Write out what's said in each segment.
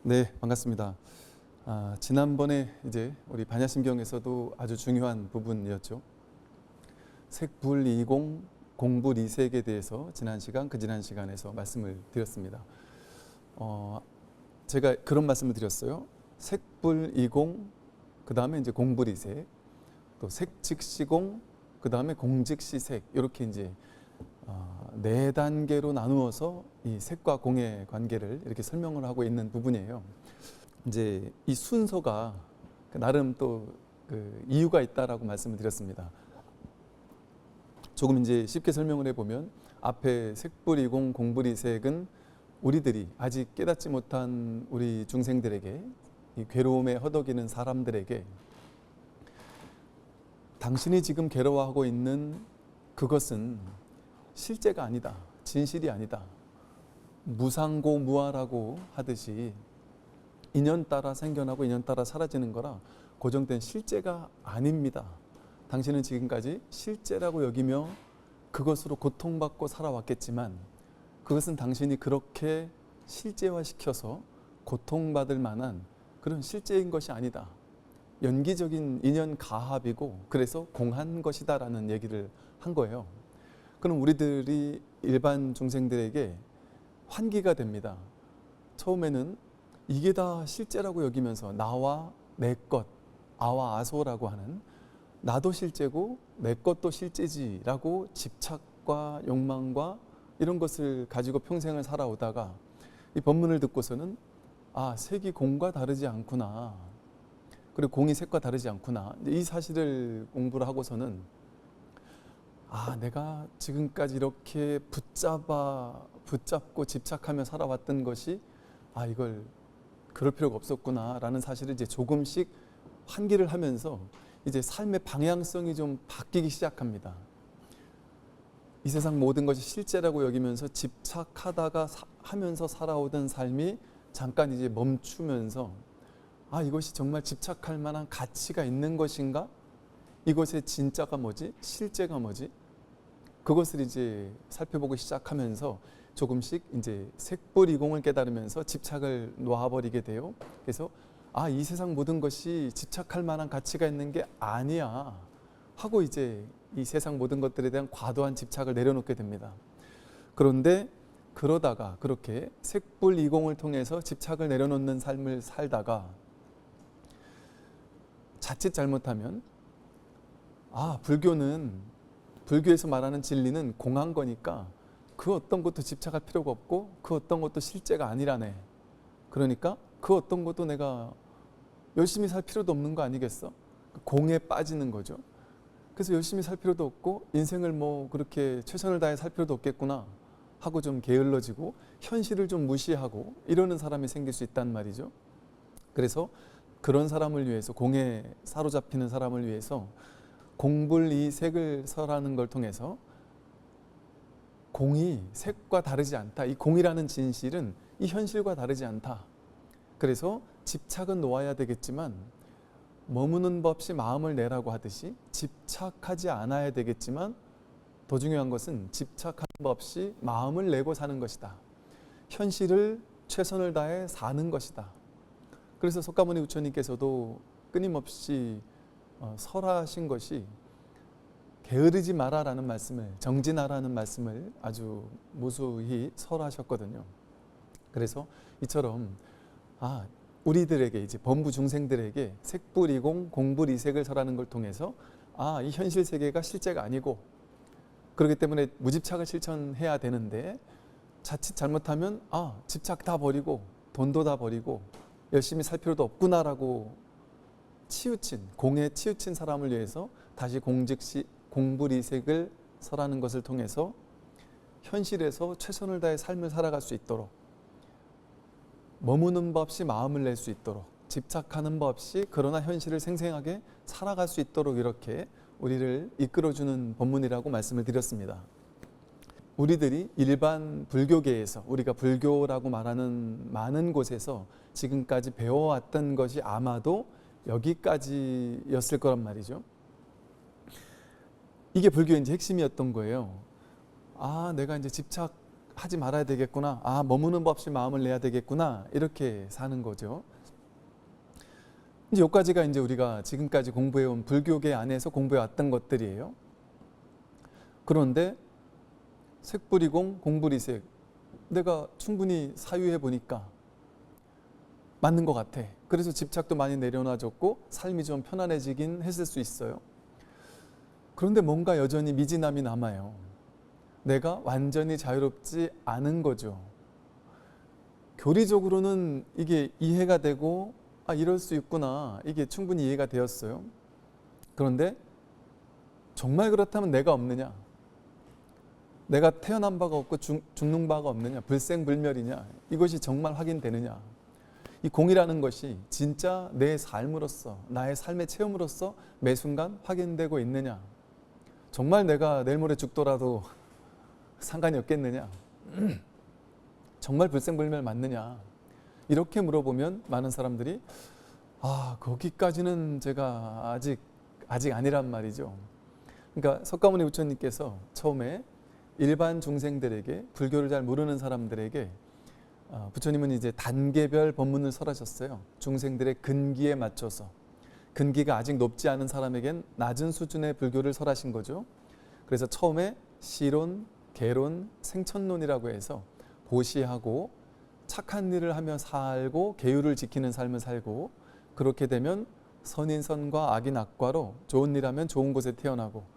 네, 반갑습니다. 지난번에 이제 우리 반야심경에서도 아주 중요한 부분이었죠. 색불이공, 공불이색에 대해서 지난 시간, 그 지난 시간에서 말씀을 드렸습니다. 제가 그런 말씀을 드렸어요. 색불이공, 그 다음에 이제 공불이색, 또 색즉시공, 그 다음에 공즉시색, 이렇게 이제 네 단계로 나누어서 이 색과 공의 관계를 이렇게 설명을 하고 있는 부분이에요. 이제 이 순서가 나름 또 그 이유가 있다라고 말씀을 드렸습니다. 조금 이제 쉽게 설명을 해보면 앞에 색불이공, 공불이색은 우리들이 아직 깨닫지 못한 우리 중생들에게, 이 괴로움에 허덕이는 사람들에게 당신이 지금 괴로워하고 있는 그것은 실제가 아니다, 진실이 아니다, 무상고무아라고 하듯이 인연 따라 생겨나고 인연 따라 사라지는 거라 고정된 실제가 아닙니다. 당신은 지금까지 실제라고 여기며 그것으로 고통받고 살아왔겠지만 그것은 당신이 그렇게 실제화시켜서 고통받을 만한 그런 실제인 것이 아니다. 연기적인 인연 가합이고 그래서 공한 것이다 라는 얘기를 한 거예요. 그럼 우리들이 일반 중생들에게 환기가 됩니다. 처음에는 이게 다 실제라고 여기면서 나와 내 것, 아와 아소라고 하는 나도 실제고 내 것도 실제지라고 집착과 욕망과 이런 것을 가지고 평생을 살아오다가 이 법문을 듣고서는 색이 공과 다르지 않구나, 그리고 공이 색과 다르지 않구나, 이 사실을 공부를 하고서는 내가 지금까지 이렇게 붙잡고 집착하며 살아왔던 것이 이걸 그럴 필요가 없었구나 라는 사실을 이제 조금씩 환기를 하면서 이제 삶의 방향성이 좀 바뀌기 시작합니다. 이 세상 모든 것이 실제라고 여기면서 집착하다가 하면서 살아오던 삶이 잠깐 이제 멈추면서 이것이 정말 집착할 만한 가치가 있는 것인가? 이것의 진짜가 뭐지? 실제가 뭐지? 그것을 이제 살펴보기 시작하면서 조금씩 이제 색불이공을 깨달으면서 집착을 놓아버리게 돼요. 그래서 이 세상 모든 것이 집착할 만한 가치가 있는 게 아니야 하고 이제 이 세상 모든 것들에 대한 과도한 집착을 내려놓게 됩니다. 그런데 그러다가 그렇게 색불이공을 통해서 집착을 내려놓는 삶을 살다가 자칫 잘못하면 불교에서 말하는 진리는 공한 거니까 그 어떤 것도 집착할 필요가 없고 그 어떤 것도 실제가 아니라네. 그러니까 그 어떤 것도 내가 열심히 살 필요도 없는 거 아니겠어? 공에 빠지는 거죠. 그래서 열심히 살 필요도 없고 인생을 뭐 그렇게 최선을 다해 살 필요도 없겠구나 하고 좀 게을러지고 현실을 좀 무시하고 이러는 사람이 생길 수 있단 말이죠. 그래서 그런 사람을 위해서, 공에 사로잡히는 사람을 위해서 공불이색을 설하는 걸 통해서 공이 색과 다르지 않다, 이 공이라는 진실은 이 현실과 다르지 않다. 그래서 집착은 놓아야 되겠지만 머무는 법 없이 마음을 내라고 하듯이 집착하지 않아야 되겠지만 더 중요한 것은 집착하는 법 없이 마음을 내고 사는 것이다. 현실을 최선을 다해 사는 것이다. 그래서 석가모니 부처님께서도 끊임없이 설하신 것이 게으르지 마라라는 말씀을, 정진하라는 말씀을 아주 무수히 설하셨거든요. 그래서 이처럼 우리들에게, 이제 범부 중생들에게 색불이공, 공불이색을 설하는 걸 통해서 이 현실 세계가 실제가 아니고, 그렇기 때문에 무집착을 실천해야 되는데 자칫 잘못하면 집착 다 버리고 돈도 다 버리고 열심히 살 필요도 없구나라고 공에 치우친 사람을 위해서 다시 공불이색을 설하는 것을 통해서 현실에서 최선을 다해 삶을 살아갈 수 있도록, 머무는 법 없이 마음을 낼 수 있도록, 집착하는 법 없이 그러나 현실을 생생하게 살아갈 수 있도록 이렇게 우리를 이끌어주는 법문이라고 말씀을 드렸습니다. 우리들이 일반 불교계에서, 우리가 불교라고 말하는 많은 곳에서 지금까지 배워왔던 것이 아마도 여기까지였을 거란 말이죠. 이게 불교의 이제 핵심이었던 거예요. 내가 이제 하지 말아야 되겠구나. 아, 머무는 법 없이 마음을 내야 되겠구나. 이렇게 사는 거죠. 이제 여기까지가 이제 우리가 지금까지 공부해온 불교계 안에서 공부해왔던 것들이에요. 그런데 색불이공, 공불이색, 내가 충분히 사유해 보니까 맞는 것 같아. 그래서 집착도 많이 내려놔졌고 삶이 좀 편안해지긴 했을 수 있어요. 그런데 뭔가 여전히 미진함이 남아요. 내가 완전히 자유롭지 않은 거죠. 교리적으로는 이게 이해가 되고 아, 이럴 수 있구나. 이게 충분히 이해가 되었어요. 그런데 정말 그렇다면 내가 없느냐? 내가 태어난 바가 없고 죽는 바가 없느냐? 불생불멸이냐? 이것이 정말 확인되느냐? 이 공이라는 것이 진짜 내 삶으로서, 나의 삶의 체험으로서 매 순간 확인되고 있느냐? 정말 내가 내일 모레 죽더라도 상관이 없겠느냐? 정말 불생불멸 맞느냐? 이렇게 물어보면 많은 사람들이 아, 거기까지는 제가 아직 아니란 말이죠. 그러니까 석가모니 부처님께서 처음에 일반 중생들에게, 불교를 잘 모르는 사람들에게 부처님은 이제 단계별 법문을 설하셨어요. 중생들의 근기에 맞춰서. 근기가 아직 높지 않은 사람에겐 낮은 수준의 불교를 설하신 거죠. 그래서 처음에 시론, 계론, 생천론이라고 해서 보시하고 착한 일을 하며 살고 계율을 지키는 삶을 살고, 그렇게 되면 선인선과 악인 악과로 좋은 일 하면 좋은 곳에 태어나고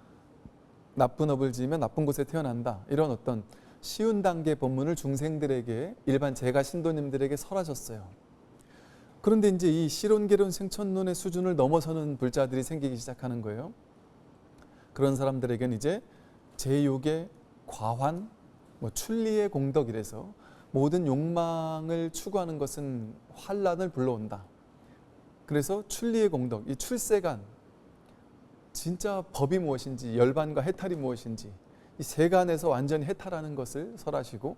나쁜 업을 지으면 나쁜 곳에 태어난다. 이런 어떤 쉬운 단계 법문을 중생들에게, 일반 제가 신도님들에게 설하셨어요. 그런데 이제 이 시론, 계론, 생천론의 수준을 넘어서는 불자들이 생기기 시작하는 거예요. 그런 사람들에게는 이제 제6의 과환, 출리의 공덕이래서 모든 욕망을 추구하는 것은 환란을 불러온다. 그래서 출리의 공덕, 이 출세간, 진짜 법이 무엇인지, 열반과 해탈이 무엇인지 이 세간에서 완전히 해탈하는 것을 설하시고,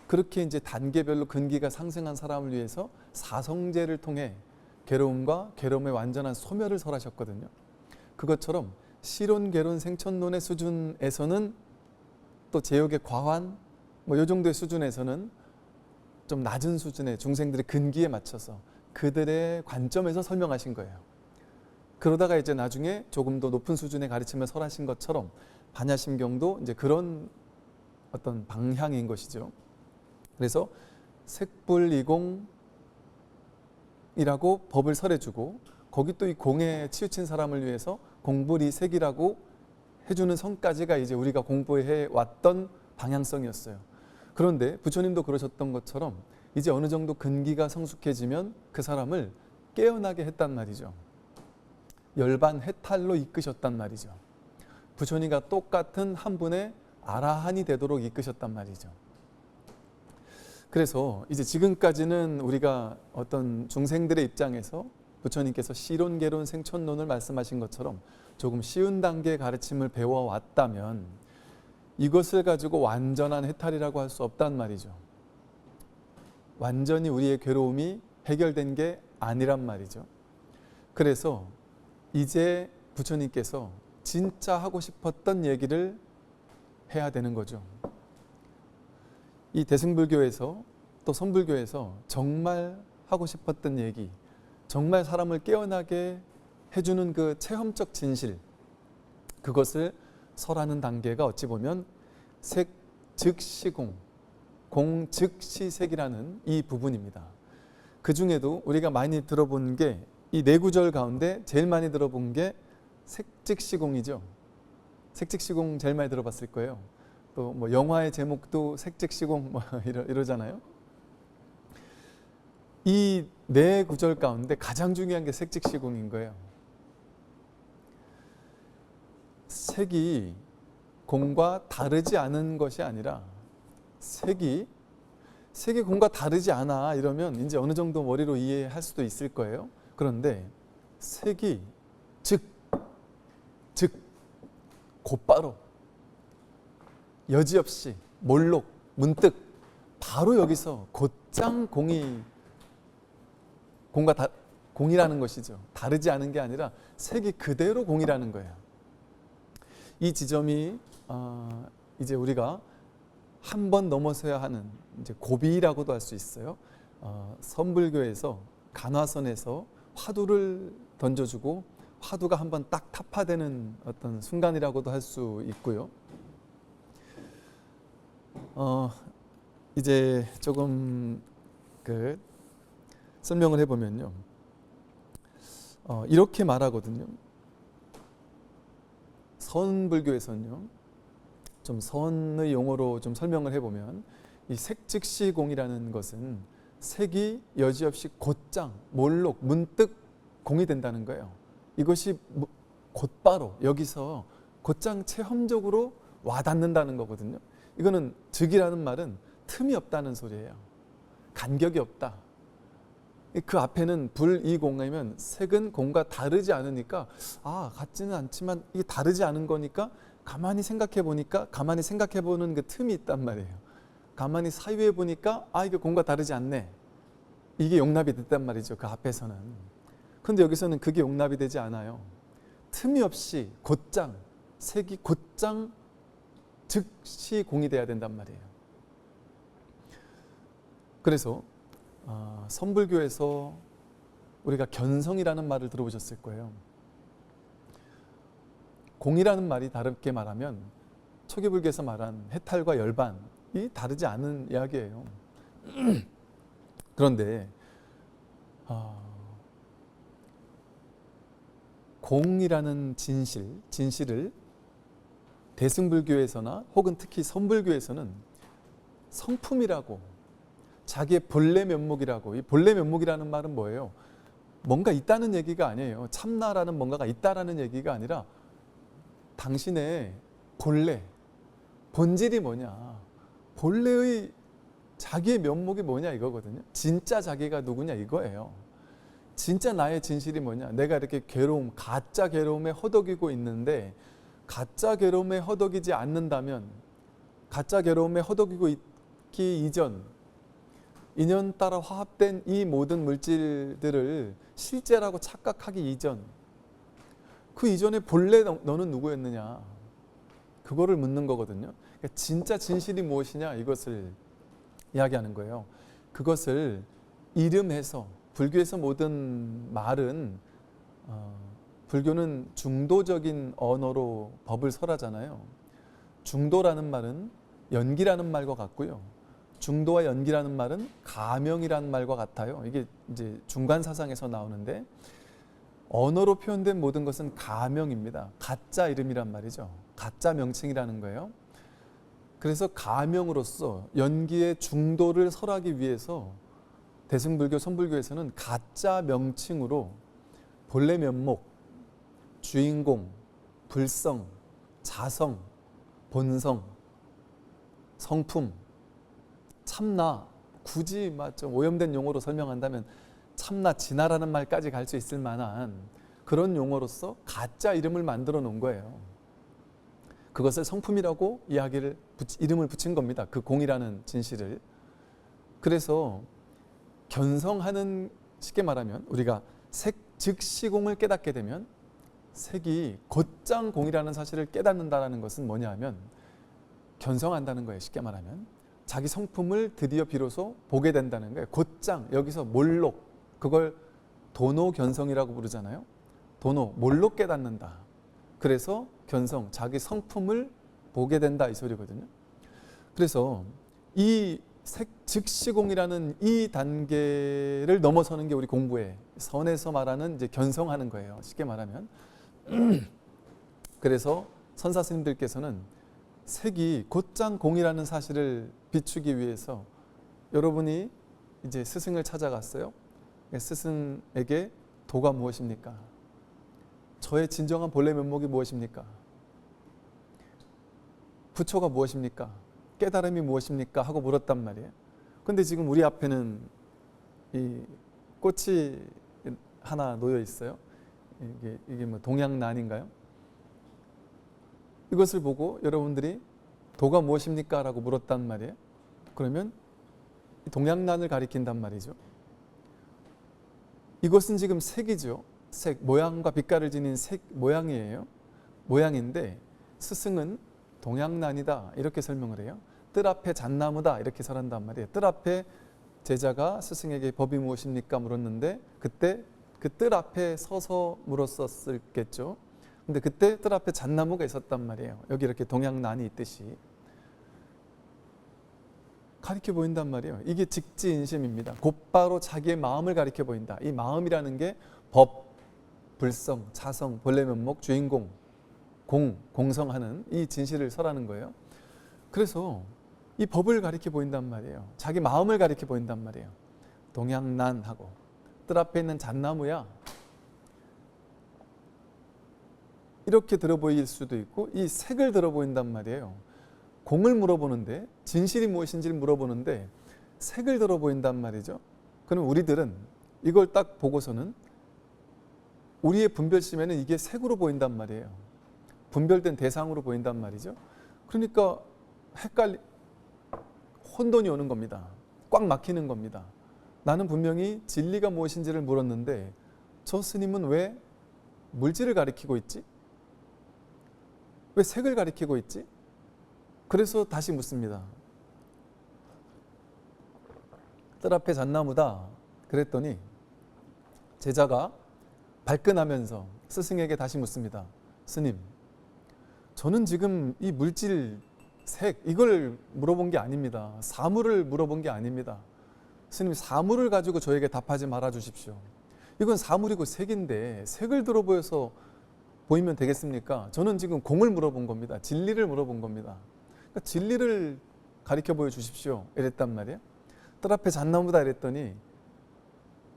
그렇게 이제 단계별로 근기가 상승한 사람을 위해서 사성제를 통해 괴로움과 괴로움의 완전한 소멸을 설하셨거든요. 그것처럼 시론, 계론, 생천론의 수준에서는 또 제욕의 과환, 이 정도의 수준에서는 좀 낮은 수준의 중생들의 근기에 맞춰서 그들의 관점에서 설명하신 거예요. 그러다가 이제 나중에 조금 더 높은 수준의 가르침을 설하신 것처럼 반야심경도 이제 그런 어떤 방향인 것이죠. 그래서 색불이공이라고 법을 설해주고, 거기 또 이 공에 치우친 사람을 위해서 공불이색이라고 해주는 선까지가 이제 우리가 공부해 왔던 방향성이었어요. 그런데 부처님도 그러셨던 것처럼 이제 어느 정도 근기가 성숙해지면 그 사람을 깨어나게 했단 말이죠. 열반 해탈로 이끄셨단 말이죠. 부처님과 똑같은 한 분의 아라한이 되도록 이끄셨단 말이죠. 그래서 이제 지금까지는 우리가 어떤 중생들의 입장에서 부처님께서 시론, 계론, 생천론을 말씀하신 것처럼 조금 쉬운 단계의 가르침을 배워왔다면 이것을 가지고 완전한 해탈이라고 할 수 없단 말이죠. 완전히 우리의 괴로움이 해결된 게 아니란 말이죠. 그래서 이제 부처님께서 진짜 하고 싶었던 얘기를 해야 되는 거죠. 이 대승불교에서 또 선불교에서 정말 하고 싶었던 얘기, 정말 사람을 깨어나게 해주는 그 체험적 진실, 그것을 설하는 단계가 어찌 보면 색 즉시 공 즉시 색이라는 이 부분입니다. 그 중에도 우리가 많이 들어본 게 이 네 구절 가운데 제일 많이 들어본 게 색즉시공이죠. 색즉시공 제일 많이 들어봤을 거예요. 또 뭐 영화의 제목도 색즉시공 이러잖아요. 이 네 구절 가운데 가장 중요한 게 색즉시공인 거예요. 색이 공과 다르지 않은 것이 아니라 색이 공과 다르지 않아 이러면 이제 어느 정도 머리로 이해할 수도 있을 거예요. 그런데 색이 즉 곧바로 여지없이 몰록 문득 바로 여기서 곧장 공이라는 것이죠. 다르지 않은 게 아니라 색이 그대로 공이라는 거예요. 이 지점이 이제 우리가 한 번 넘어서야 하는 이제 고비라고도 할 수 있어요. 선불교에서 간화선에서 화두를 던져주고 화두가 한번 딱 타파되는 어떤 순간이라고도 할 수 있고요. 이제 조금 설명을 해보면요. 이렇게 말하거든요. 선불교에서는요. 좀 선의 용어로 좀 설명을 해보면 이 색즉시공이라는 것은 색이 여지없이 곧장, 몰록, 문득 공이 된다는 거예요. 이것이 곧바로 여기서 곧장 체험적으로 와닿는다는 거거든요. 이거는 즉이라는 말은 틈이 없다는 소리예요. 간격이 없다. 그 앞에는 불이공이면 색은 공과 다르지 않으니까 같지는 않지만 이게 다르지 않은 거니까 가만히 생각해 보니까 가만히 생각해 보는 그 틈이 있단 말이에요. 가만히 사유해 보니까 이게 공과 다르지 않네. 이게 용납이 됐단 말이죠. 그 앞에서는. 그런데 여기서는 그게 용납이 되지 않아요. 틈이 없이 곧장, 색이 곧장 즉시 공이 돼야 된단 말이에요. 그래서 선불교에서 우리가 견성이라는 말을 들어보셨을 거예요. 공이라는 말이 다르게 말하면 초기불교에서 말한 해탈과 열반이 다르지 않은 이야기예요. 그런데 공이라는 진실을 대승불교에서나 혹은 특히 선불교에서는 성품이라고, 자기의 본래 면목이라고. 이 본래 면목이라는 말은 뭐예요? 뭔가 있다는 얘기가 아니에요. 참나라는 뭔가가 있다라는 얘기가 아니라 당신의 본래, 본질이 뭐냐, 본래의 자기의 면목이 뭐냐 이거거든요. 진짜 자기가 누구냐 이거예요. 진짜 나의 진실이 뭐냐. 내가 이렇게 괴로움, 가짜 괴로움에 허덕이고 있는데 가짜 괴로움에 허덕이지 않는다면, 가짜 괴로움에 허덕이고 있기 이전, 인연 따라 화합된 이 모든 물질들을 실제라고 착각하기 이전, 그 이전에 본래 너는 누구였느냐, 그거를 묻는 거거든요. 그러니까 진짜 진실이 무엇이냐 이것을 이야기하는 거예요. 그것을 이름해서, 불교에서 모든 말은 불교는 중도적인 언어로 법을 설하잖아요. 중도라는 말은 연기라는 말과 같고요. 중도와 연기라는 말은 가명이라는 말과 같아요. 이게 이제 중간 사상에서 나오는데, 언어로 표현된 모든 것은 가명입니다. 가짜 이름이란 말이죠. 가짜 명칭이라는 거예요. 그래서 가명으로서 연기의 중도를 설하기 위해서 대승불교, 선불교에서는 가짜 명칭으로 본래 면목, 주인공, 불성, 자성, 본성, 성품, 참나, 굳이 좀 오염된 용어로 설명한다면 참나, 진화라는 말까지 갈 수 있을 만한 그런 용어로서 가짜 이름을 만들어 놓은 거예요. 그것을 성품이라고 이름을 붙인 겁니다. 그 공이라는 진실을. 그래서 견성하는, 쉽게 말하면 우리가 색 즉시공을 깨닫게 되면, 색이 곧장 공이라는 사실을 깨닫는다는 것은 뭐냐 하면 견성한다는 거예요. 쉽게 말하면 자기 성품을 드디어 비로소 보게 된다는 거예요. 곧장, 여기서 몰록, 그걸 도노견성이라고 부르잖아요. 도노, 몰록 깨닫는다. 그래서 견성, 자기 성품을 보게 된다 이 소리거든요. 그래서 이 색 즉시공이라는 이 단계를 넘어서는 게 우리 공부의 선에서 말하는 이제 견성하는 거예요. 쉽게 말하면. 그래서 선사 스님들께서는 색이 곧장 공이라는 사실을 비추기 위해서 여러분이 이제 스승을 찾아갔어요. 스승에게 도가 무엇입니까? 저의 진정한 본래 면목이 무엇입니까? 부처가 무엇입니까? 깨달음이 무엇입니까? 하고 물었단 말이에요. 근데 지금 우리 앞에는 이 꽃이 하나 놓여 있어요. 이게 뭐 동양난인가요? 이것을 보고 여러분들이 도가 무엇입니까? 라고 물었단 말이에요. 그러면 동양난을 가리킨단 말이죠. 이것은 지금 색이죠. 색, 모양과 빛깔을 지닌 색 모양이에요. 모양인데 스승은 동양난이다 이렇게 설명을 해요. 뜰 앞에 잣나무다 이렇게 설한단 말이에요. 뜰 앞에 제자가 스승에게 법이 무엇입니까 물었는데 그때 그 뜰 앞에 서서 물었었겠죠. 근데 그때 뜰 앞에 잣나무가 있었단 말이에요. 여기 이렇게 동양난이 있듯이 가리켜 보인단 말이에요. 이게 직지인심입니다. 곧바로 자기의 마음을 가리켜 보인다. 이 마음이라는 게 법, 불성, 자성, 본래 면목, 주인공, 공성하는 이 진실을 설하는 거예요. 그래서 이 법을 가리켜 보인단 말이에요. 자기 마음을 가리켜 보인단 말이에요. 동양난하고 뜰 앞에 있는 잣나무야. 이렇게 들어 보일 수도 있고 이 색을 들어 보인단 말이에요. 공을 물어보는데 진실이 무엇인지를 물어보는데 색을 들어 보인단 말이죠. 그럼 우리들은 이걸 딱 보고서는 우리의 분별심에는 이게 색으로 보인단 말이에요. 분별된 대상으로 보인단 말이죠. 그러니까 혼돈이 오는 겁니다. 꽉 막히는 겁니다. 나는 분명히 진리가 무엇인지를 물었는데 저 스님은 왜 물질을 가리키고 있지? 왜 색을 가리키고 있지? 그래서 다시 묻습니다. 뜰 앞에 잣나무다. 그랬더니 제자가 발끈하면서 스승에게 다시 묻습니다. 스님, 저는 지금 이 물질, 색 이걸 물어본 게 아닙니다. 사물을 물어본 게 아닙니다. 스님, 사물을 가지고 저에게 답하지 말아 주십시오. 이건 사물이고 색인데 색을 들어 보여서 보이면 되겠습니까? 저는 지금 공을 물어본 겁니다. 진리를 물어본 겁니다. 그러니까 진리를 가리켜 보여 주십시오. 이랬단 말이에요. 뜰 앞에 잣나무다 이랬더니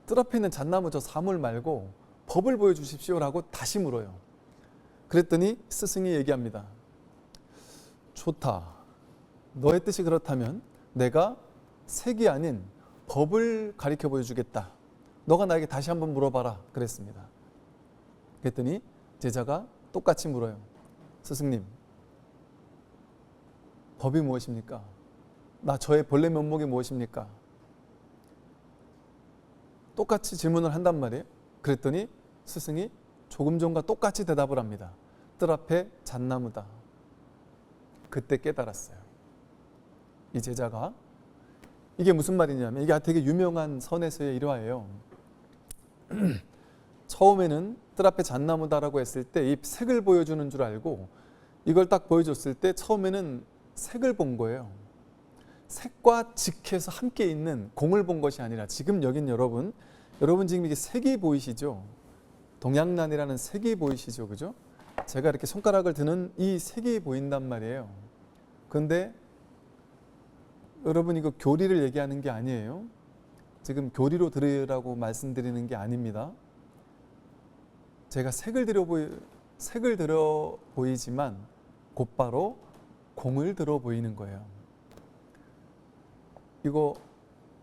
뜰 앞에 있는 잣나무 저 사물 말고 법을 보여 주십시오라고 다시 물어요. 그랬더니 스승이 얘기합니다. 좋다. 너의 뜻이 그렇다면 내가 색이 아닌 법을 가리켜 보여주겠다. 너가 나에게 다시 한번 물어봐라. 그랬습니다. 그랬더니 제자가 똑같이 물어요. 스승님, 법이 무엇입니까? 저의 본래 면목이 무엇입니까? 똑같이 질문을 한단 말이에요. 그랬더니 스승이 조금 전과 똑같이 대답을 합니다. 뜰 앞에 잣나무다. 그때 깨달았어요. 이 제자가. 이게 무슨 말이냐면 이게 되게 유명한 선에서의 일화예요. 처음에는 뜰 앞에 잣나무다라고 했을 때 이 색을 보여주는 줄 알고 이걸 딱 보여줬을 때 처음에는 색을 본 거예요. 색과 직해서 함께 있는 공을 본 것이 아니라 지금 여긴 여러분 지금 이게 색이 보이시죠? 동양난이라는 색이 보이시죠? 그죠? 제가 이렇게 손가락을 드는 이 색이 보인단 말이에요. 그런데 여러분 이거 교리를 얘기하는 게 아니에요. 지금 교리로 들으라고 말씀드리는 게 아닙니다. 제가 색을 들어 보이지만 곧바로 공을 들어 보이는 거예요. 이거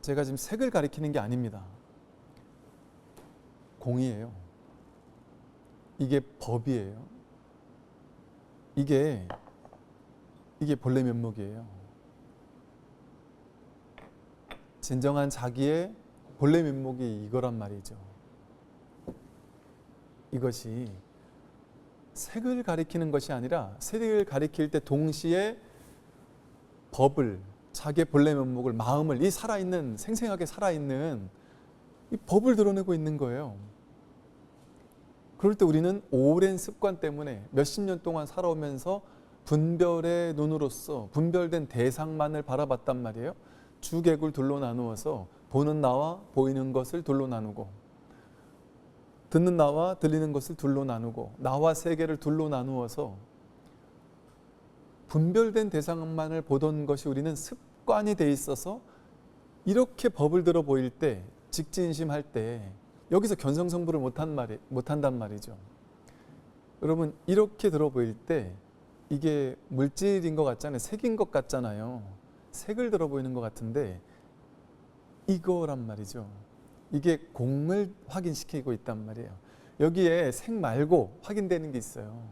제가 지금 색을 가리키는 게 아닙니다. 공이에요. 이게 법이에요. 이게 본래 면목이에요. 진정한 자기의 본래 면목이 이거란 말이죠. 이것이 색을 가리키는 것이 아니라 색을 가리킬 때 동시에 법을, 자기의 본래 면목을, 마음을, 이 살아있는, 생생하게 살아있는 이 법을 드러내고 있는 거예요. 그럴 때 우리는 오랜 습관 때문에 몇십 년 동안 살아오면서 분별의 눈으로서 분별된 대상만을 바라봤단 말이에요. 주객을 둘로 나누어서 보는 나와 보이는 것을 둘로 나누고 듣는 나와 들리는 것을 둘로 나누고 나와 세계를 둘로 나누어서 분별된 대상만을 보던 것이 우리는 습관이 돼 있어서 이렇게 법을 들어 보일 때 직지인심할 때 여기서 견성성불을 못한단 말이죠. 여러분 이렇게 들어 보일 때 이게 물질인 것 같잖아요. 색인 것 같잖아요. 색을 들어 보이는 것 같은데 이거란 말이죠. 이게 공을 확인시키고 있단 말이에요. 여기에 색 말고 확인되는 게 있어요.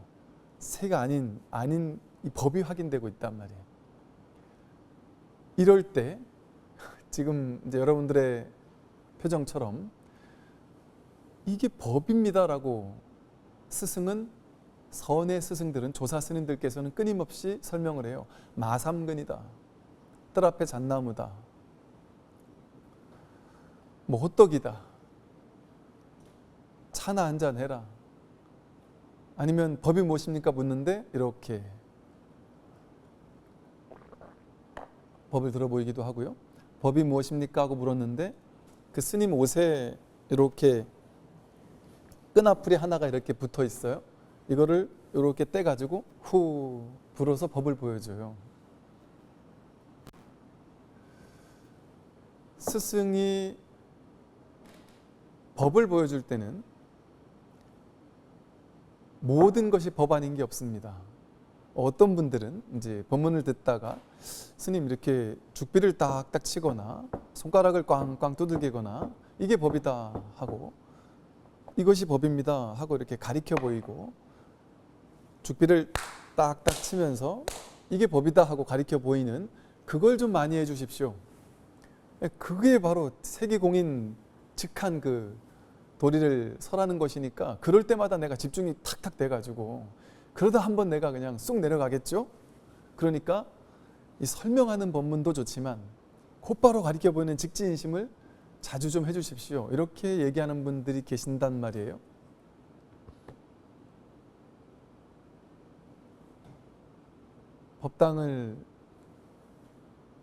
색 아닌 이 법이 확인되고 있단 말이에요. 이럴 때 지금 이제 여러분들의 표정처럼 이게 법입니다라고 선의 스승들은 조사 스님들께서는 끊임없이 설명을 해요. 마삼근이다. 뜰 앞에 잣나무다. 뭐 호떡이다. 차나 한잔 해라. 아니면 법이 무엇입니까? 묻는데 이렇게 법을 들어 보이기도 하고요. 법이 무엇입니까? 하고 물었는데 그 스님 옷에 이렇게 끈아풀이 하나가 이렇게 붙어 있어요. 이거를 이렇게 떼가지고 후 불어서 법을 보여줘요. 스승이 법을 보여줄 때는 모든 것이 법 아닌 게 없습니다. 어떤 분들은 이제 법문을 듣다가 스님 이렇게 죽비를 딱딱 치거나 손가락을 꽝꽝 두들기거나 이게 법이다 하고 이것이 법입니다 하고 이렇게 가리켜 보이고 죽비를 딱딱 치면서 이게 법이다 하고 가리켜 보이는 그걸 좀 많이 해 주십시오. 그게 바로 세기공인 직한 그 도리를 설하는 것이니까 그럴 때마다 내가 집중이 탁탁 돼가지고 그러다 한번 내가 그냥 쑥 내려가겠죠. 그러니까 이 설명하는 법문도 좋지만 곧바로 가리켜 보이는 직지인심을 자주 좀 해주십시오. 이렇게 얘기하는 분들이 계신단 말이에요. 법당을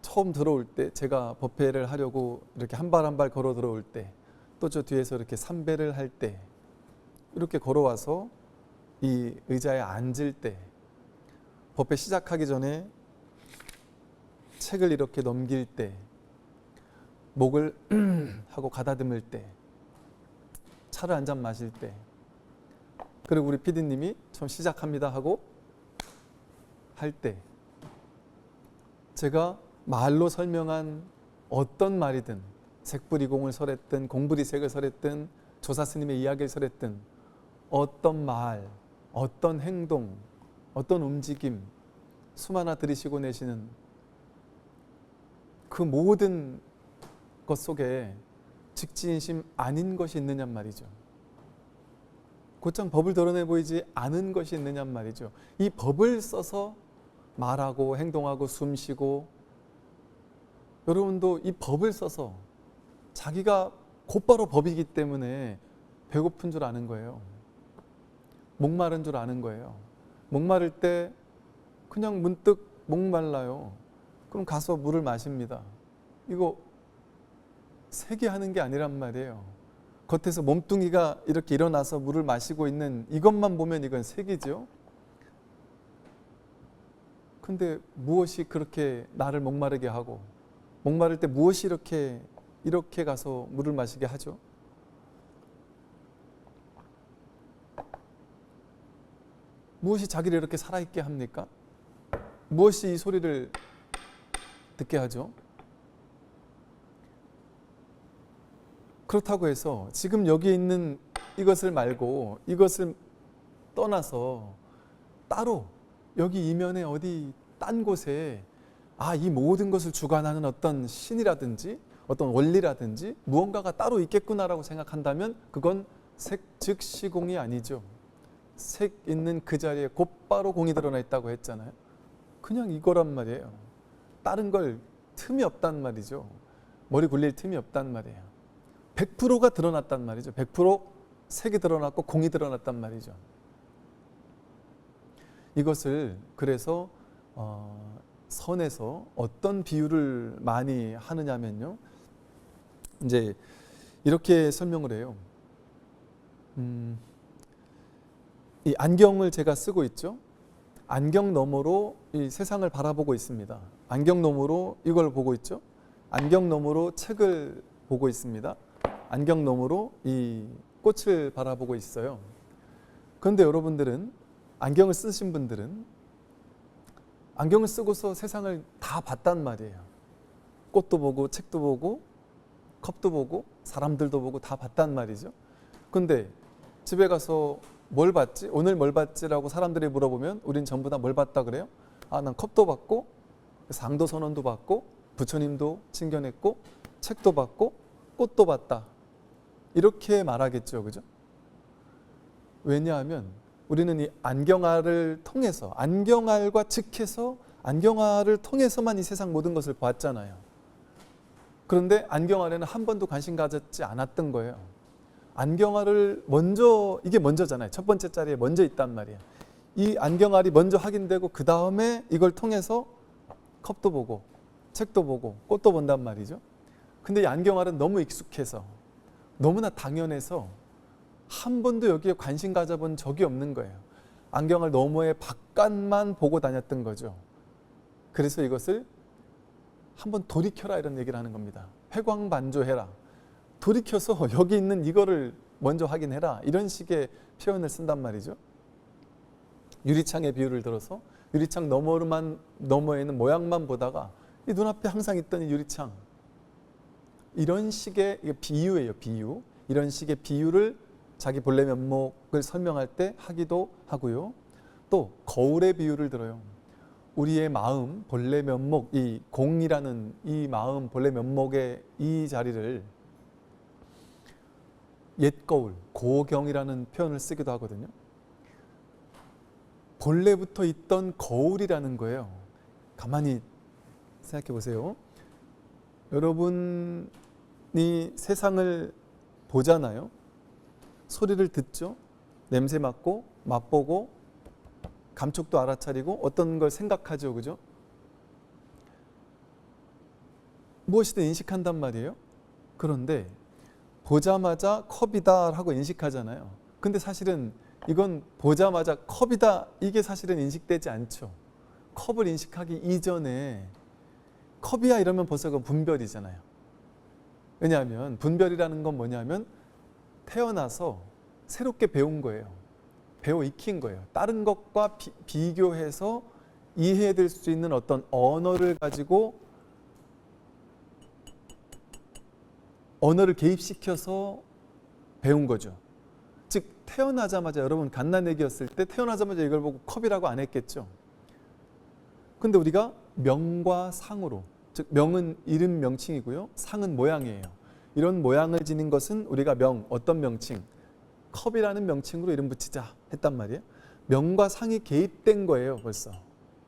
처음 들어올 때 제가 법회를 하려고 이렇게 한 발 한 발 걸어 들어올 때 또 저 뒤에서 이렇게 삼배를 할 때 이렇게 걸어와서 이 의자에 앉을 때 법회 시작하기 전에 책을 이렇게 넘길 때 목을 하고 가다듬을 때 차를 한 잔 마실 때 그리고 우리 PD님이 처음 시작합니다 하고 할 때 제가 말로 설명한 어떤 말이든 색불이공을 설했든 공불이색을 설했든 조사스님의 이야기를 설했든 어떤 말, 어떤 행동, 어떤 움직임 숨 하나 들이쉬고 내쉬는 그 모든 것 속에 직지인심 아닌 것이 있느냔 말이죠. 곧장 법을 드러내 보이지 않은 것이 있느냔 말이죠. 이 법을 써서 말하고 행동하고 숨쉬고 여러분도 이 법을 써서 자기가 곧바로 법이기 때문에 배고픈 줄 아는 거예요. 목마른 줄 아는 거예요. 목마를 때 그냥 문득 목말라요. 그럼 가서 물을 마십니다. 이거 세게 하는 게 아니란 말이에요. 겉에서 몸뚱이가 이렇게 일어나서 물을 마시고 있는 이것만 보면 이건 색이죠. 근데 무엇이 그렇게 나를 목마르게 하고 목마를 때 무엇이 이렇게 가서 물을 마시게 하죠? 무엇이 자기를 이렇게 살아있게 합니까? 무엇이 이 소리를 듣게 하죠? 그렇다고 해서 지금 여기 있는 이것을 말고 이것을 떠나서 따로 여기 이면에 어디 딴 곳에 이 모든 것을 주관하는 어떤 신이라든지 어떤 원리라든지 무언가가 따로 있겠구나라고 생각한다면 그건 색 즉 시공이 아니죠. 색 있는 그 자리에 곧바로 공이 드러나 있다고 했잖아요. 그냥 이거란 말이에요. 다른 걸 틈이 없단 말이죠. 머리 굴릴 틈이 없단 말이에요. 100%가 드러났단 말이죠. 100% 색이 드러났고 공이 드러났단 말이죠. 이것을 그래서 선에서 어떤 비유를 많이 하느냐면요. 이제 이렇게 설명을 해요. 이 안경을 제가 쓰고 있죠. 안경 너머로 이 세상을 바라보고 있습니다. 안경 너머로 이걸 보고 있죠. 안경 너머로 책을 보고 있습니다. 안경 너머로 이 꽃을 바라보고 있어요. 그런데 여러분들은 안경을 쓰신 분들은 안경을 쓰고서 세상을 다 봤단 말이에요. 꽃도 보고 책도 보고 컵도 보고 사람들도 보고 다 봤단 말이죠. 근데 집에 가서 뭘 봤지? 오늘 뭘 봤지라고 사람들이 물어보면 우린 전부 다 뭘 봤다 그래요? 난 컵도 봤고 상도 선언도 봤고 부처님도 칭견했고 책도 봤고 꽃도 봤다. 이렇게 말하겠죠. 그죠? 왜냐하면 우리는 이 안경알을 통해서 안경알과 즉해서 안경알을 통해서만 이 세상 모든 것을 봤잖아요. 그런데 안경알에는 한 번도 관심 가졌지 않았던 거예요. 안경알을 먼저, 이게 먼저잖아요. 첫 번째 자리에 먼저 있단 말이에요. 이 안경알이 먼저 확인되고 그 다음에 이걸 통해서 컵도 보고 책도 보고 꽃도 본단 말이죠. 근데 이 안경알은 너무 익숙해서 너무나 당연해서 한 번도 여기에 관심 가져본 적이 없는 거예요. 안경알 너머의 바깥만 보고 다녔던 거죠. 그래서 이것을 한번 돌이켜라 이런 얘기를 하는 겁니다. 회광반조해라. 돌이켜서 여기 있는 이거를 먼저 확인해라. 이런 식의 표현을 쓴단 말이죠. 유리창의 비유를 들어서 유리창 너머에는 모양만 보다가 이 눈앞에 항상 있던 이 유리창, 이런 식의 비유예요. 비유. 이런 식의 비유를 자기 본래 면목을 설명할 때 하기도 하고요. 또 거울의 비유를 들어요. 우리의 마음, 본래 면목, 이 공이라는 이 마음, 본래 면목의 이 자리를 옛거울, 고경이라는 표현을 쓰기도 하거든요. 본래부터 있던 거울이라는 거예요. 가만히 생각해 보세요. 여러분이 세상을 보잖아요. 소리를 듣죠. 냄새 맡고 맛보고 감촉도 알아차리고 어떤 걸 생각하죠. 그죠? 무엇이든 인식한단 말이에요. 그런데 보자마자 컵이다 하고 인식하잖아요. 근데 사실은 이건 보자마자 컵이다 이게 사실은 인식되지 않죠. 컵을 인식하기 이전에 컵이야 이러면 벌써 그 분별이잖아요. 왜냐하면 분별이라는 건 뭐냐면 태어나서 새롭게 배운 거예요. 배워 익힌 거예요. 다른 것과 비교해서 이해될 수 있는 어떤 언어를 가지고 언어를 개입시켜서 배운 거죠. 즉 태어나자마자 여러분 갓난아기였을 때 태어나자마자 이걸 보고 컵이라고 안 했겠죠. 근데 우리가 명과 상으로, 즉 명은 이름 명칭이고요. 상은 모양이에요. 이런 모양을 지닌 것은 우리가 어떤 명칭, 컵이라는 명칭으로 이름 붙이자 했단 말이에요. 명과 상이 개입된 거예요. 벌써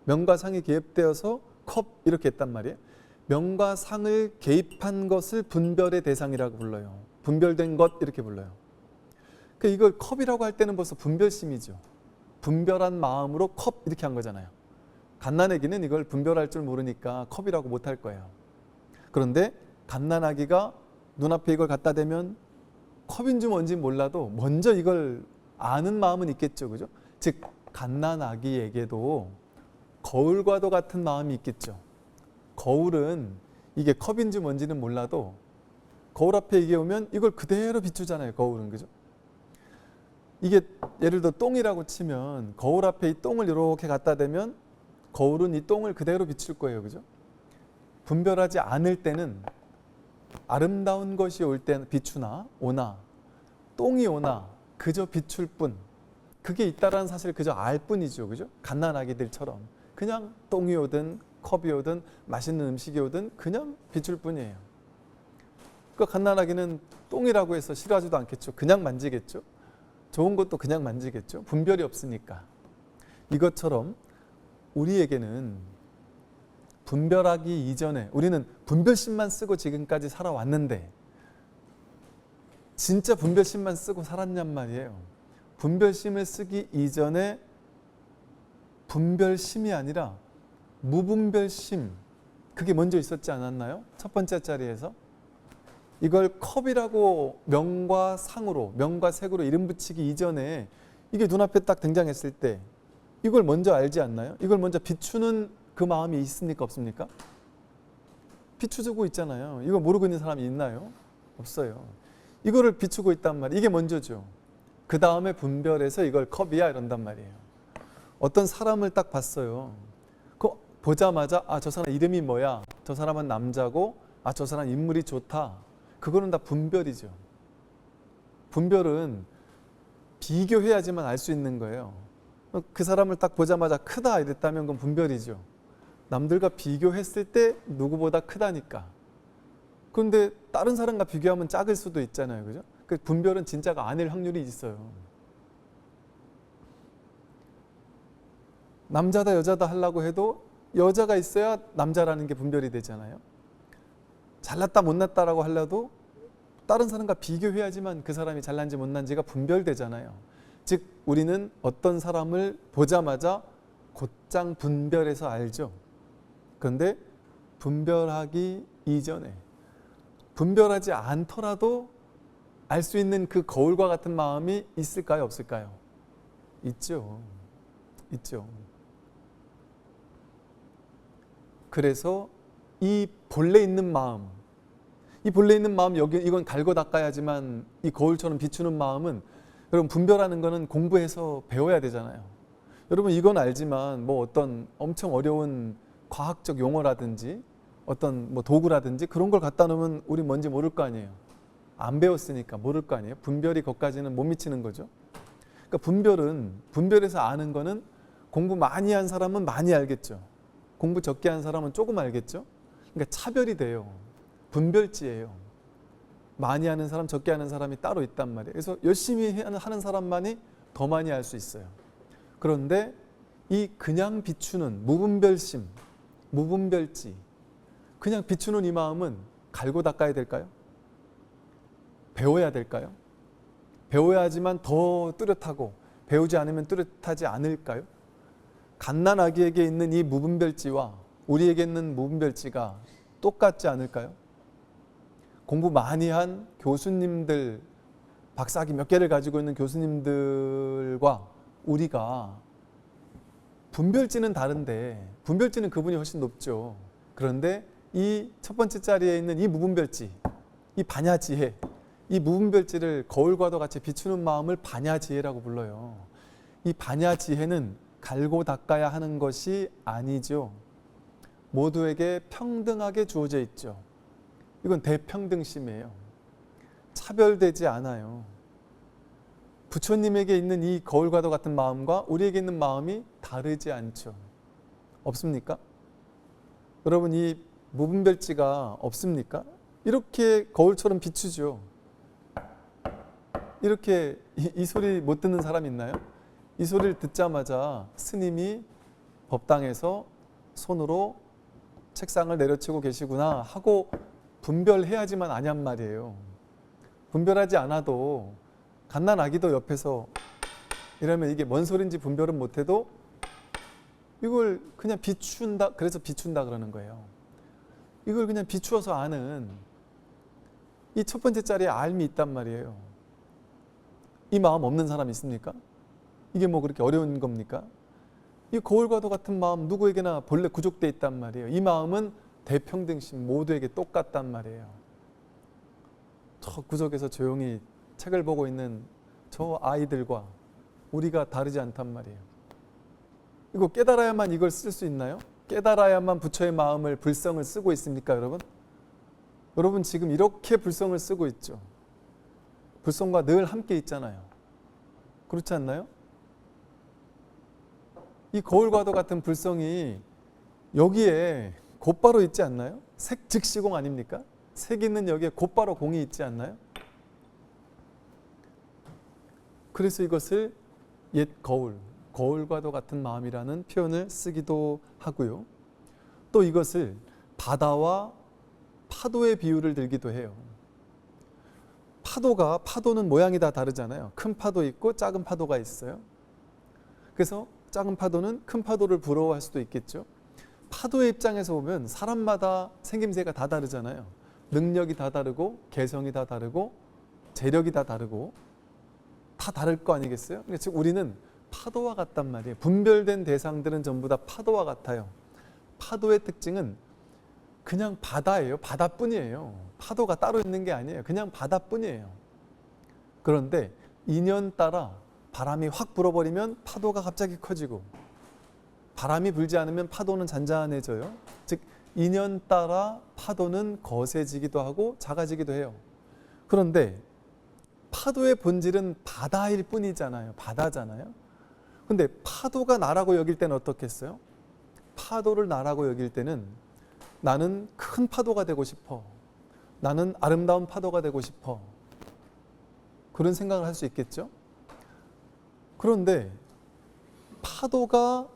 명과 상이 개입되어서 컵 이렇게 했단 말이에요. 명과 상을 개입한 것을 분별의 대상이라고 불러요. 분별된 것 이렇게 불러요. 그러니까 이걸 컵이라고 할 때는 벌써 분별심이죠. 분별한 마음으로 컵 이렇게 한 거잖아요. 갓난아기는 이걸 분별할 줄 모르니까 컵이라고 못할 거예요. 그런데 갓난아기가 눈앞에 이걸 갖다 대면 컵인지 뭔지 몰라도 먼저 이걸 아는 마음은 있겠죠. 그죠? 즉 갓난아기에게도 거울과도 같은 마음이 있겠죠. 거울은 이게 컵인지 뭔지는 몰라도 거울 앞에 이게 오면 이걸 그대로 비추잖아요. 거울은. 그죠? 이게 예를 들어 똥이라고 치면 거울 앞에 이 똥을 이렇게 갖다 대면 거울은 이 똥을 그대로 비출 거예요. 그죠? 분별하지 않을 때는 아름다운 것이 올 때는 비추나 오나 똥이 오나 그저 비출 뿐, 그게 있다라는 사실을 그저 알 뿐이죠. 그죠? 갓난아기들처럼 그냥 똥이 오든 컵이 오든 맛있는 음식이 오든 그냥 비출 뿐이에요. 그 갓난아기는 똥이라고 해서 싫어하지도 않겠죠. 그냥 만지겠죠. 좋은 것도 그냥 만지겠죠. 분별이 없으니까. 이것처럼 우리에게는 분별하기 이전에 우리는 분별심만 쓰고 지금까지 살아왔는데 진짜 분별심만 쓰고 살았냔 말이에요. 분별심을 쓰기 이전에 분별심이 아니라 무분별심, 그게 먼저 있었지 않았나요? 첫 번째 자리에서. 이걸 컵이라고 명과 상으로, 명과 색으로 이름 붙이기 이전에 이게 눈앞에 딱 등장했을 때 이걸 먼저 알지 않나요? 이걸 먼저 비추는 그 마음이 있습니까? 없습니까? 비추고 있잖아요. 이거 모르고 있는 사람이 있나요? 없어요. 이거를 비추고 있단 말이에요. 이게 먼저죠. 그 다음에 분별해서 이걸 컵이야 이런단 말이에요. 어떤 사람을 딱 봤어요. 보자마자 아, 저 사람 이름이 뭐야? 저 사람은 남자고 아, 저 사람 인물이 좋다. 그거는 다 분별이죠. 분별은 비교해야지만 알 수 있는 거예요. 그 사람을 딱 보자마자 크다 이랬다면 그건 분별이죠. 남들과 비교했을 때 누구보다 크다니까. 그런데 다른 사람과 비교하면 작을 수도 있잖아요. 그죠? 그 분별은 진짜가 아닐 확률이 있어요. 남자다 여자다 하려고 해도 여자가 있어야 남자라는 게 분별이 되잖아요. 잘났다 못났다라고 하려도 다른 사람과 비교해야지만 그 사람이 잘난지 못난지가 분별되잖아요. 즉 우리는 어떤 사람을 보자마자 곧장 분별해서 알죠. 그런데 분별하기 이전에, 분별하지 않더라도 알 수 있는 그 거울과 같은 마음이 있을까요, 없을까요? 있죠. 있죠. 그래서 이 본래 있는 마음, 여기 이건 갈고 닦아야지만 이 거울처럼 비추는 마음은, 여러분 분별하는 거는 공부해서 배워야 되잖아요. 여러분 이건 알지만 뭐 어떤 엄청 어려운 과학적 용어라든지 어떤 뭐 도구라든지 그런 걸 갖다 놓으면 우리 뭔지 모를 거 아니에요. 안 배웠으니까 모를 거 아니에요. 분별이 거기까지는 못 미치는 거죠. 그러니까 분별해서 아는 거는 공부 많이 한 사람은 많이 알겠죠. 공부 적게 한 사람은 조금 알겠죠. 그러니까 차별이 돼요. 분별지예요. 많이 하는 사람, 적게 하는 사람이 따로 있단 말이에요. 그래서 열심히 하는 사람만이 더 많이 알 수 있어요. 그런데 이 그냥 비추는 무분별심, 무분별지, 그냥 비추는 이 마음은 갈고 닦아야 될까요? 배워야 될까요? 배워야지만 더 뚜렷하고 배우지 않으면 뚜렷하지 않을까요? 갓난아기에게 있는 이 무분별지와 우리에게 있는 무분별지가 똑같지 않을까요? 공부 많이 한 교수님들, 박사학위 몇 개를 가지고 있는 교수님들과 우리가 분별지는 다른데, 분별지는 그분이 훨씬 높죠. 그런데 이 첫 번째 자리에 있는 이 무분별지, 이 반야지혜, 이 무분별지를 거울과도 같이 비추는 마음을 반야지혜라고 불러요. 이 반야지혜는 갈고 닦아야 하는 것이 아니죠. 모두에게 평등하게 주어져 있죠. 이건 대평등심이에요. 차별되지 않아요. 부처님에게 있는 이 거울과도 같은 마음과 우리에게 있는 마음이 다르지 않죠. 없습니까? 여러분 이 무분별지가 없습니까? 이렇게 거울처럼 비추죠. 이렇게 이 소리 못 듣는 사람 있나요? 이 소리를 듣자마자 스님이 법당에서 손으로 책상을 내려치고 계시구나 하고 분별해야지만 아냔 말이에요. 분별하지 않아도 갓난아기도 옆에서 이러면 이게 뭔 소린지 분별은 못해도 이걸 그냥 비춘다, 그래서 비춘다 그러는 거예요. 이걸 그냥 비추어서 아는 이 첫 번째 자리에 알미 있단 말이에요. 이 마음 없는 사람 있습니까? 이게 뭐 그렇게 어려운 겁니까? 이 거울과도 같은 마음 누구에게나 본래 구족돼 있단 말이에요. 이 마음은 대평등심, 모두에게 똑같단 말이에요. 저 구석에서 조용히 책을 보고 있는 저 아이들과 우리가 다르지 않단 말이에요. 이거 깨달아야만 이걸 쓸 수 있나요? 깨달아야만 부처의 마음을, 불성을 쓰고 있습니까, 여러분? 여러분 지금 이렇게 불성을 쓰고 있죠. 불성과 늘 함께 있잖아요. 그렇지 않나요? 이 거울과도 같은 불성이 여기에 곧바로 있지 않나요? 색 즉시공 아닙니까? 색 있는 여기에 곧바로 공이 있지 않나요? 그래서 이것을 옛 거울, 거울과도 같은 마음이라는 표현을 쓰기도 하고요. 또 이것을 바다와 파도의 비유를 들기도 해요. 파도는 모양이 다 다르잖아요. 큰 파도 있고 작은 파도가 있어요. 그래서 작은 파도는 큰 파도를 부러워할 수도 있겠죠. 파도의 입장에서 보면 사람마다 생김새가 다 다르잖아요. 능력이 다 다르고 개성이 다 다르고 재력이 다 다르고 다 다를 거 아니겠어요? 즉 우리는 파도와 같단 말이에요. 분별된 대상들은 전부 다 파도와 같아요. 파도의 특징은 그냥 바다예요. 바다뿐이에요. 파도가 따로 있는 게 아니에요. 그냥 바다뿐이에요. 그런데 인연 따라 바람이 확 불어버리면 파도가 갑자기 커지고, 바람이 불지 않으면 파도는 잔잔해져요. 즉 인연 따라 파도는 거세지기도 하고 작아지기도 해요. 그런데 파도의 본질은 바다일 뿐이잖아요. 바다잖아요. 근데 파도가 나라고 여길 때는 어떻겠어요? 파도를 나라고 여길 때는 나는 큰 파도가 되고 싶어. 나는 아름다운 파도가 되고 싶어. 그런 생각을 할 수 있겠죠? 그런데 파도가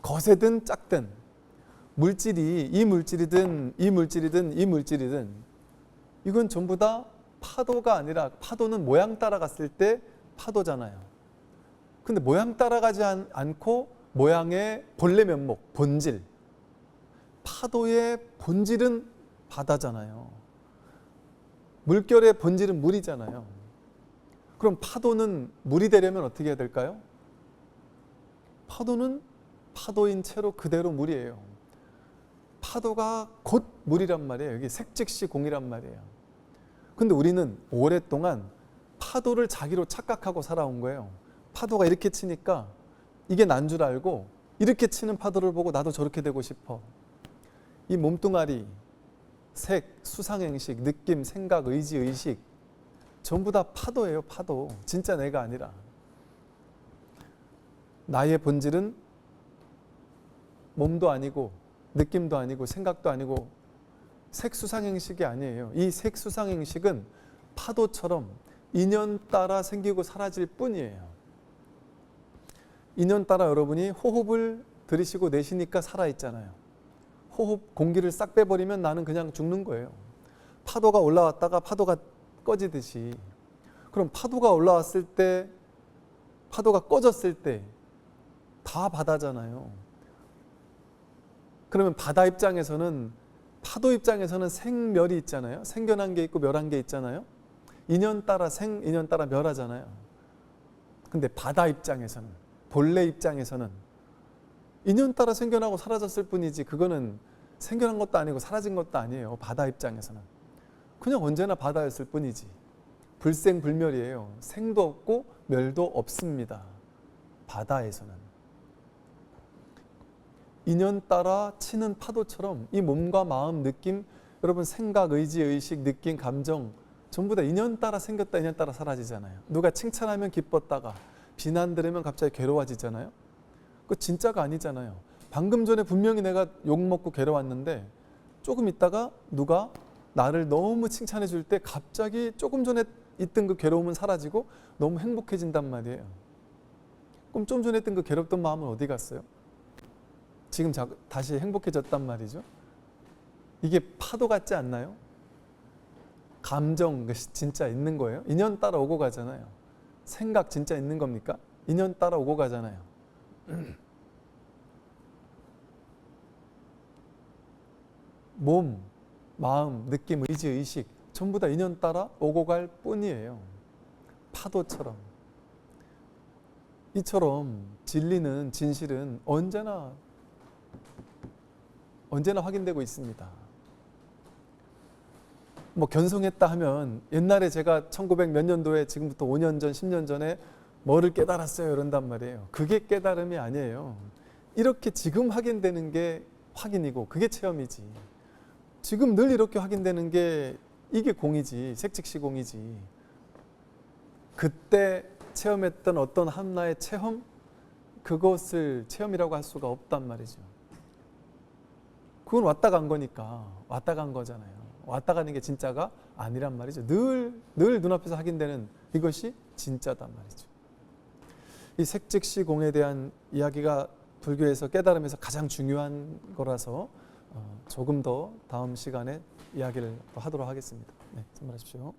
거세든 작든 물질이 이 물질이든 이 물질이든 이 물질이든 이건 전부 다 파도가 아니라 파도는 모양 따라갔을 때 파도잖아요. 근데 모양 따라가지 않고 모양의 본래 면목, 본질, 파도의 본질은 바다잖아요. 물결의 본질은 물이잖아요. 그럼 파도는 물이 되려면 어떻게 해야 될까요? 파도는 파도인 채로 그대로 물이에요. 파도가 곧 물이란 말이에요. 여기 색즉시 공이란 말이에요. 근데 우리는 오랫동안 파도를 자기로 착각하고 살아온 거예요. 파도가 이렇게 치니까 이게 난 줄 알고 이렇게 치는 파도를 보고 나도 저렇게 되고 싶어. 이 몸뚱아리, 색, 수상행식, 느낌, 생각, 의지, 의식 전부 다 파도예요. 파도. 진짜 내가 아니라. 나의 본질은 몸도 아니고 느낌도 아니고 생각도 아니고 색수상행식이 아니에요. 이 색수상행식은 파도처럼 인연 따라 생기고 사라질 뿐이에요. 인연 따라 여러분이 호흡을 들이쉬고 내쉬니까 살아있잖아요. 호흡 공기를 싹 빼버리면 나는 그냥 죽는 거예요. 파도가 올라왔다가 파도가 꺼지듯이. 그럼 파도가 올라왔을 때, 파도가 꺼졌을 때 다 바다잖아요. 그러면 바다 입장에서는, 파도 입장에서는 생멸이 있잖아요. 생겨난 게 있고 멸한 게 있잖아요. 인연 따라 생, 인연 따라 멸하잖아요. 근데 바다 입장에서는, 본래 입장에서는 인연 따라 생겨나고 사라졌을 뿐이지 그거는 생겨난 것도 아니고 사라진 것도 아니에요. 바다 입장에서는. 그냥 언제나 바다였을 뿐이지. 불생불멸이에요. 생도 없고 멸도 없습니다. 바다에서는. 인연 따라 치는 파도처럼 이 몸과 마음, 느낌, 여러분 생각, 의지, 의식, 느낌, 감정 전부 다 인연 따라 생겼다 인연 따라 사라지잖아요. 누가 칭찬하면 기뻤다가 비난 들으면 갑자기 괴로워지잖아요. 그거 진짜가 아니잖아요. 방금 전에 분명히 내가 욕먹고 괴로웠는데 조금 있다가 누가 나를 너무 칭찬해 줄 때 갑자기 조금 전에 있던 그 괴로움은 사라지고 너무 행복해진단 말이에요. 그럼 좀 전에 있던 그 괴롭던 마음은 어디 갔어요? 지금 다시 행복해졌단 말이죠. 이게 파도 같지 않나요? 감정 진짜 있는 거예요? 인연 따라 오고 가잖아요. 생각 진짜 있는 겁니까? 인연 따라 오고 가잖아요. 몸, 마음, 느낌, 의지, 의식 전부 다 인연 따라 오고 갈 뿐이에요. 파도처럼. 이처럼 진리는, 진실은 언제나 확인되고 있습니다. 뭐 견성했다 하면 옛날에 제가 1900 몇 년도에 지금부터 5년 전, 10년 전에 뭐를 깨달았어요 이런단 말이에요. 그게 깨달음이 아니에요. 이렇게 지금 확인되는 게 확인이고 그게 체험이지. 지금 늘 이렇게 확인되는 게 이게 공이지. 색즉시 공이지. 그때 체험했던 어떤 하나의 체험, 그것을 체험이라고 할 수가 없단 말이죠. 그건 왔다 간 거니까 왔다 간 거잖아요. 왔다 가는 게 진짜가 아니란 말이죠. 늘 눈앞에서 확인되는 이것이 진짜단 말이죠. 이 색즉시 공에 대한 이야기가 불교에서 깨달음에서 가장 중요한 거라서 조금 더 다음 시간에 이야기를 하도록 하겠습니다. 네, 선물하십시오.